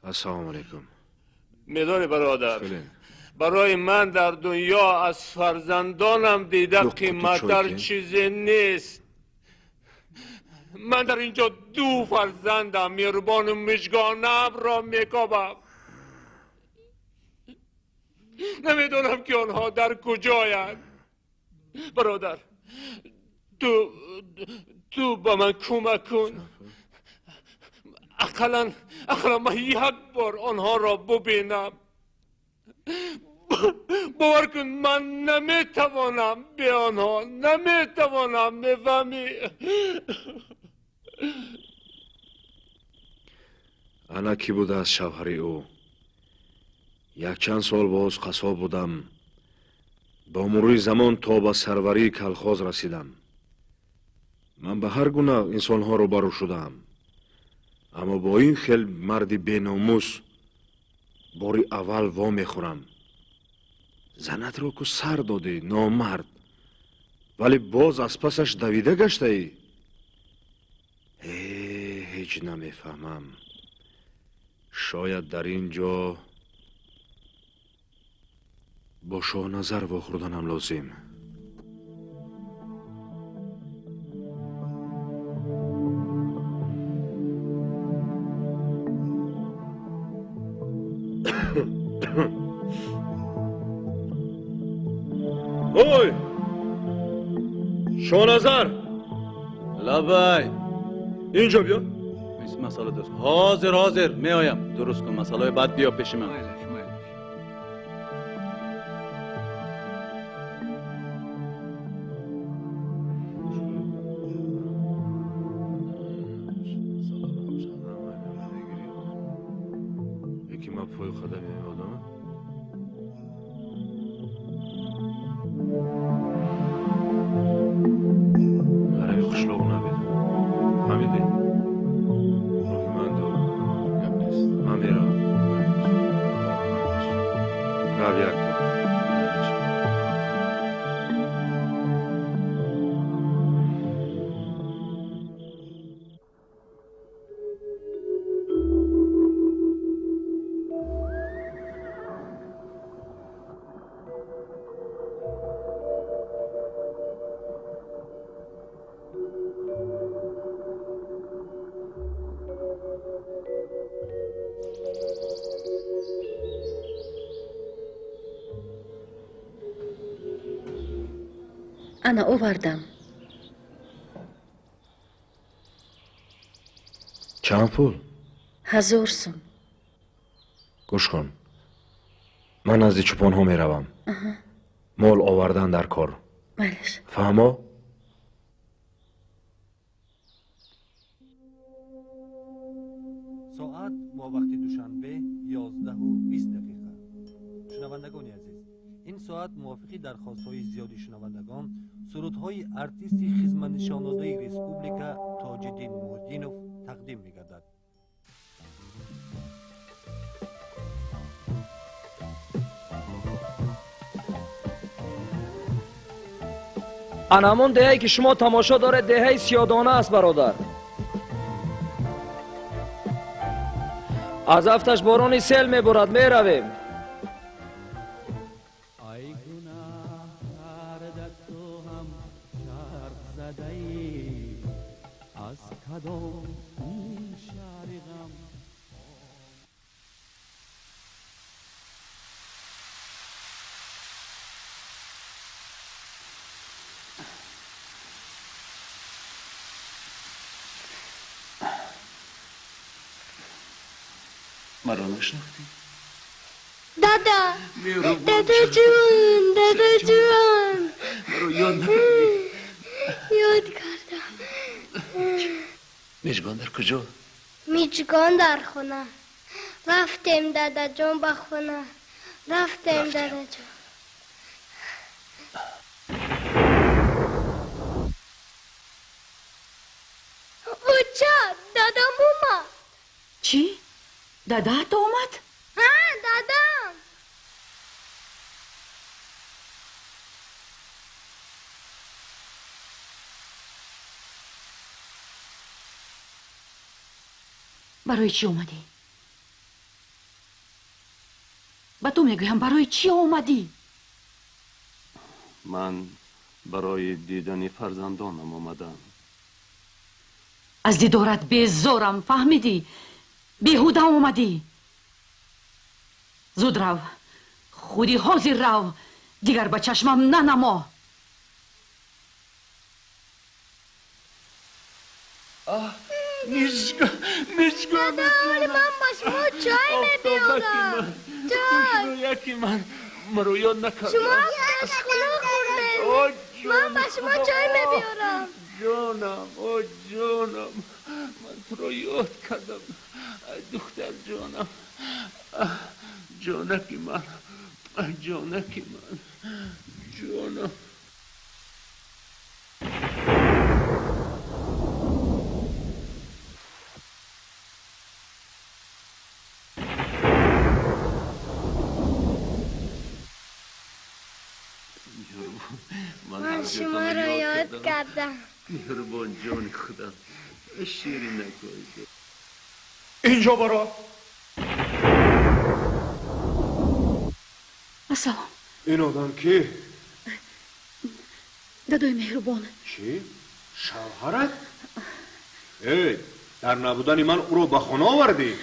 السلام علیکم. میدانی برادر، برای من در دنیا از فرزندانم دیده قیمت‌تر چیزی نیست. من در اینجا 2 فرزندم، مهربان و مژگانم را میکاوم. نمیدونم که آنها در کجایند. برادر، تو با من کمک کن. اقلا من 1 بار آنها را ببینم. باور کن من نمیتوانم به آنها، نمیتوانم. میفهمی؟ انا کی بوده از شوهری او؟ یک چند سال باز قصاب بودم. با مرور زمان تا به سروری کلخاز رسیدم. من به هر گونه انسانها رو برو شدم، اما با این خیل مرد بیناموس باری اول وا میخورم. زنت رو که سر داده نامرد، ولی باز از پسش دویده گشته ای. هیچ نمیفهمم. شاید در اینجا با شاه نظر وا خوردنم لازم. اوی شاه نظر، لبای اینجا بیا. این مسئله درست. حاضر می آیم. درست کن مسئله بعد بیا پیش من. یکی ما پای خدمی آدم برای خشلوق نبید. فهمیدی؟ روحی من دو من میرم. رب یک تو انا آوردم. چند پول؟ 1000 سوم. گوش کن، من نزد چوپان ها می روم. مال آوردن در کار. بلش. فهمو؟ ساعت با وقت دوشنبه 11:20. شنوندگان عزیز، این ساعت موافقی درخواست‌های زیادی شنوندگان سرودهای ارتیست خدمت‌نشان‌دهنده ریسپوبلیکا تاج‌الدین محدینوف تقدیم می‌گردد. انمون دهه‌ای که شما تماشا داره دهه سیادانه است برادر. از افتش بارانی سیل میبرد. میرویم. مرا نشناختی؟ دادا جون مرا یاد نکردی؟ یاد کردم. میجگان در کجا؟ میجگان در خونه. رفتیم دادا جون به خونه. رفتیم دادا جون. بچه دادم اومد. چی؟ دادات اومد؟ ها دادم. برای چی اومدی؟ با تو میگویم برای چی اومدی؟ من برای دیدن فرزندانم اومدم. از دیدارت بیزارم، فهمیدی؟ بیهوده اومدی. زود رو، خودی حاضر رو، دیگر به چشمم ننما. نیشگاه من با شما چای میبیارم. چای یکی من مرویان نکردم. شما از خونه خوردین. من با شما چای میبیارم. جانم جانم، من تو رو یاد کردم. دختر جانم، جانکی من، جانکی من، جانم. من شما رو یاد کردم. مهربان جان خدا، شیری نکنید. اینجا برا. السلام. این آدم کی؟ دادای مهربان. چی؟ شوهرت؟ ای، در نبودن من او رو به خانه آوردی؟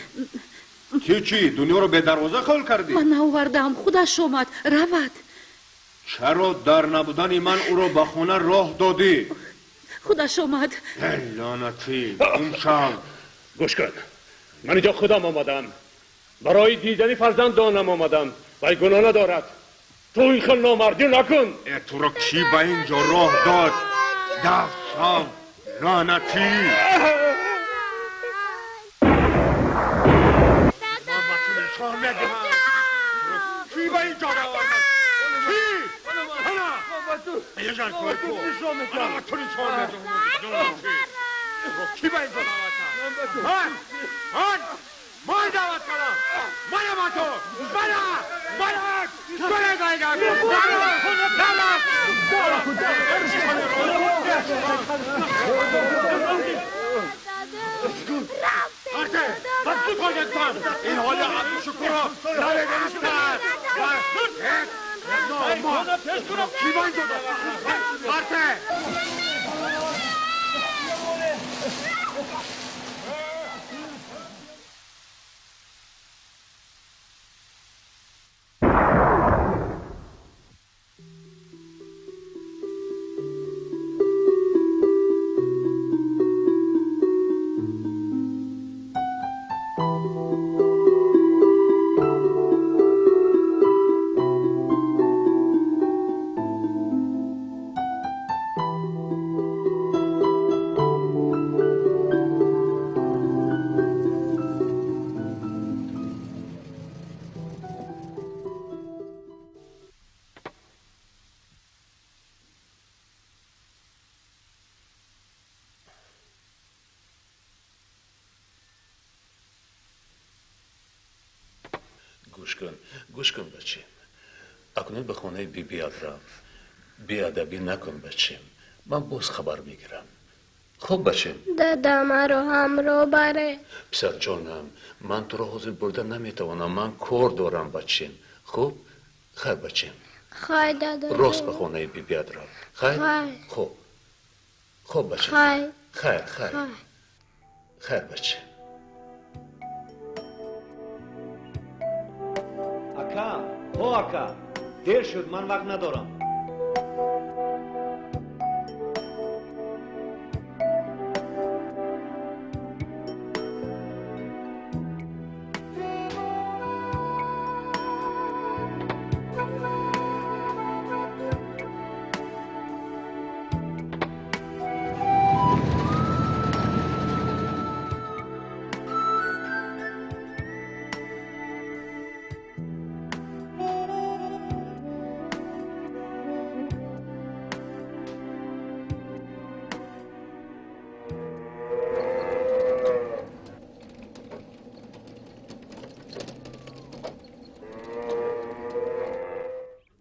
چی دنیا رو به دروازه خال کردی؟ من ناوردم، خودش اومد. رود. چرا در نبودن من او رو به خانه راه دادی؟ خودش اومد. ای لعنتی، اون شب. گوش کن، من اینجا خودم آمدم، برای دیدن فرزندانم آمدم و گناه ندارد. تو این خل نامردی نکن. تو رو کی به اینجا راه داد؟ دفشم لعنتی. من با تو نشان میدهم. کی به اینجا راه داد؟ کی؟ یه جان توی تو. من با تو نشان میدهم. کی به اینجا دعوت کرد؟ من دعوت کردم. من با تو. این حال عبد شکر نمیدونستن. کی با اینجا داد؟ گوش کن بچه. اکنون به خانه بیاد رفت. بیادبی نکن بچه. من باز خبر میگیرم. خب بچه. دادا مرا همراه بره. پسر جانم، من تو رو حاضر بردن نمیتوانم. من کار دارم بچه. خب خیر بچه. خیر دادا. راست به خانه بیاد رفت. خیر. خب بچه. خیر بچه. اکا دیر شد، من وقت ندارم.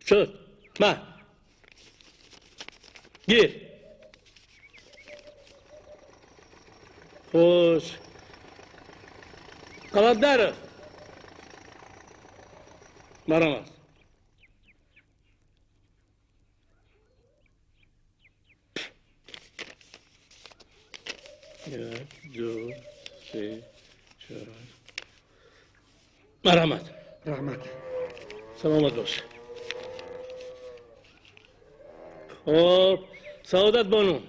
شد من گیر خوش Qaladlarov. Baramas. یک دو سه چهار مرحمت رحمت سلامت باش خب سعادت بانو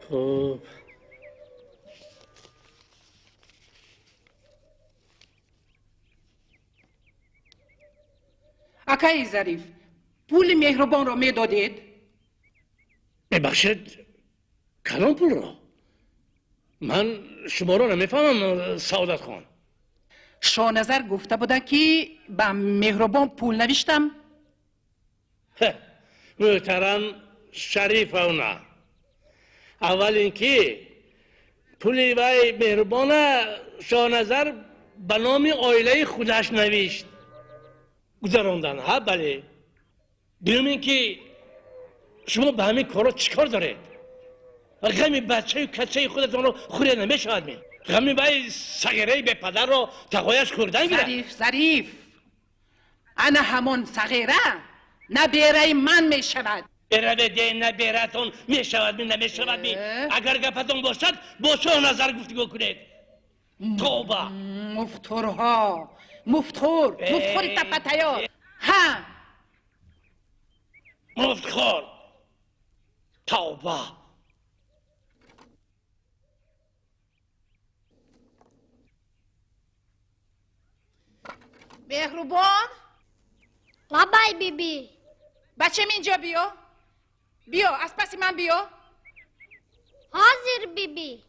خب آقای ظریف پول مهربان را میدادید؟ ببخشید کدام پول را؟ من شما را نمیفهمم سعادت خان شاهنظر گفته بوده که با مهربان پول نوشتم؟ محترم شریف او نه اول اینکه پول وای مهربان شاهنظر به نام عائله خودش نوشت گذراندن ها بله دوم اینکه شما به همین کارا چیکار دارید غم بچه و کچه خودتون رو خوری نمیشود می غم وای صغیره به پدر رو تقایش کردن گیره ظریف انا همون صغیره نه بیره من میشود بیره ده نه بیرهتون میشود می نمیشود می اگر گفتون باشد با شاهنظر گفتگو کنید توبه مفتورها مفتور تپتیار ها مفتخور توبه مهربان لبای بیبی بچه اینجا بیا بیا از پس من بیا حاضر بیبی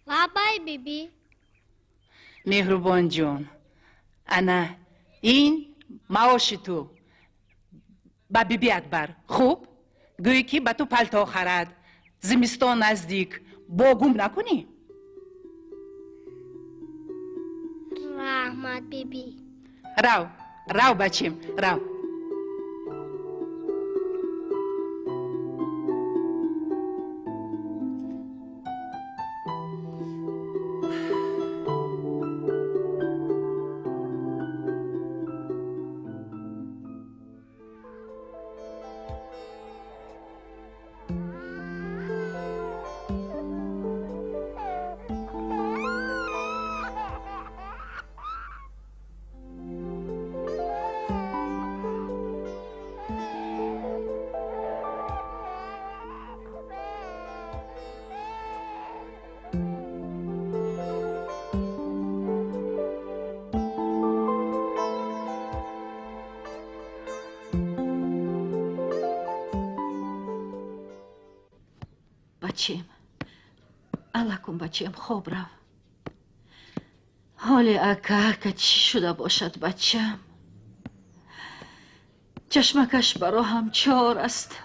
لبای بیبی مهربان جان انا این معاش تو با بیبی اکبر خوب گویی که با تو پلتا خرد زمستان نزدیک باگوم نکنی رحمت بیبی رو بچیم رو بچیم الکم بچیم خوب رو حال اکا چی شده باشد بچم چشمکش برا هم چار است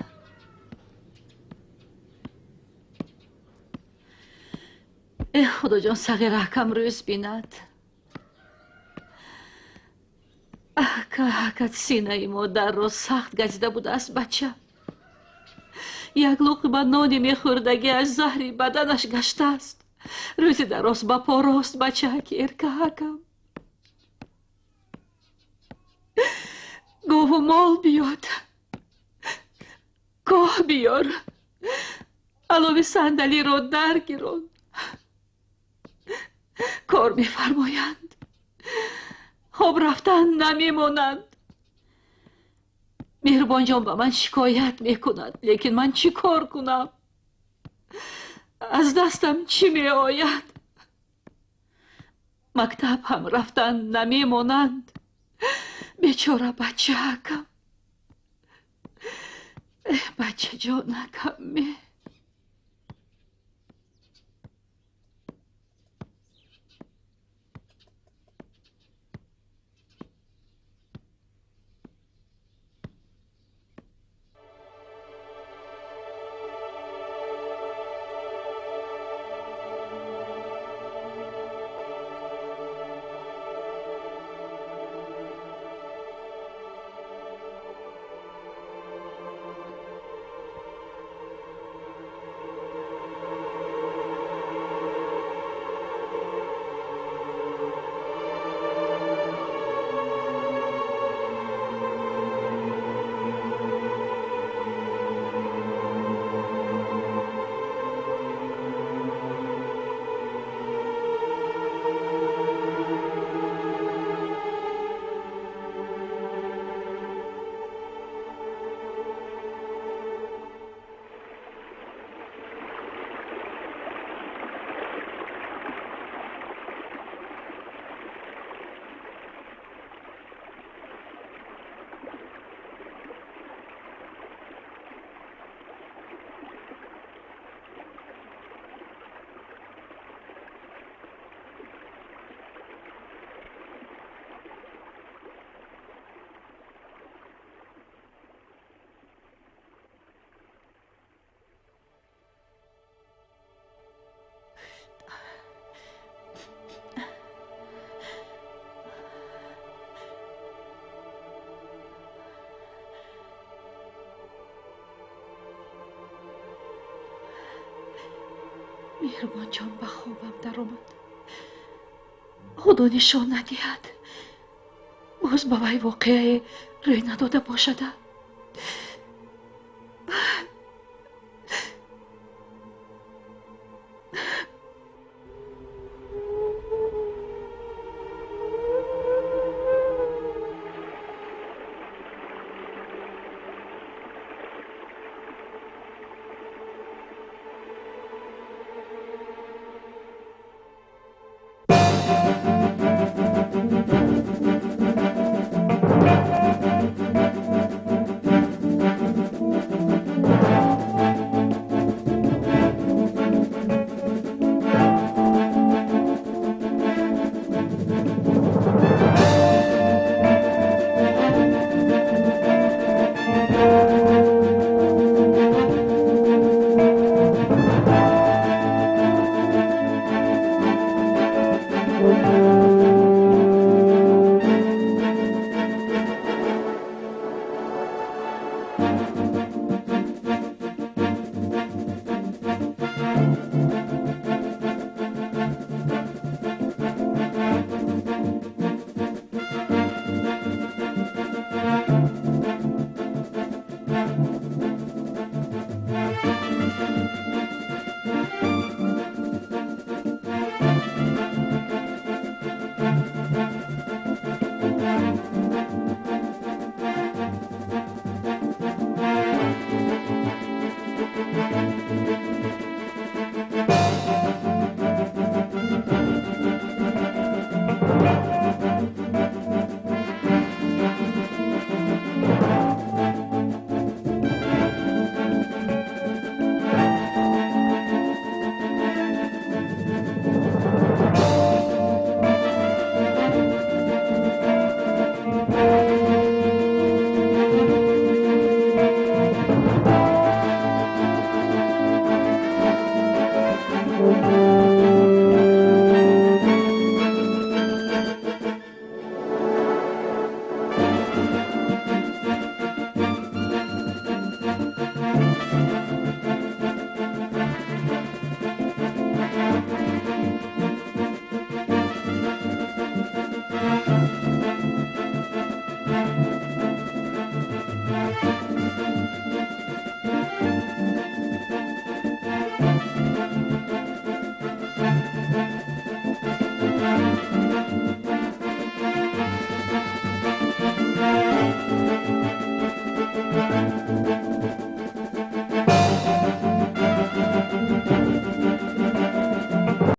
ای خدا جان صغیر کم روز بیند اکا سینه ای مادر را سخت گزیده بوده است بچه یک لقمه نانی میخوردگی از زهری بدنش گشته است روزی دراز با پا راست بچه که ارکه گوه و مال بیاد گاه بیار علاوه صندلی را درگیرون کار میفرمایند خب رفتن نمیمانند مهربان جان به من شکایت میکند لیکن من چی کار کنم از دستم چی می آید مکتب هم رفتن نمیمانند بیچاره بچه حکم بچه جانکم می مهربان جان به خوابم در آمد. خدا نشان ندهد باز به وی واقعه روی نداده باشده.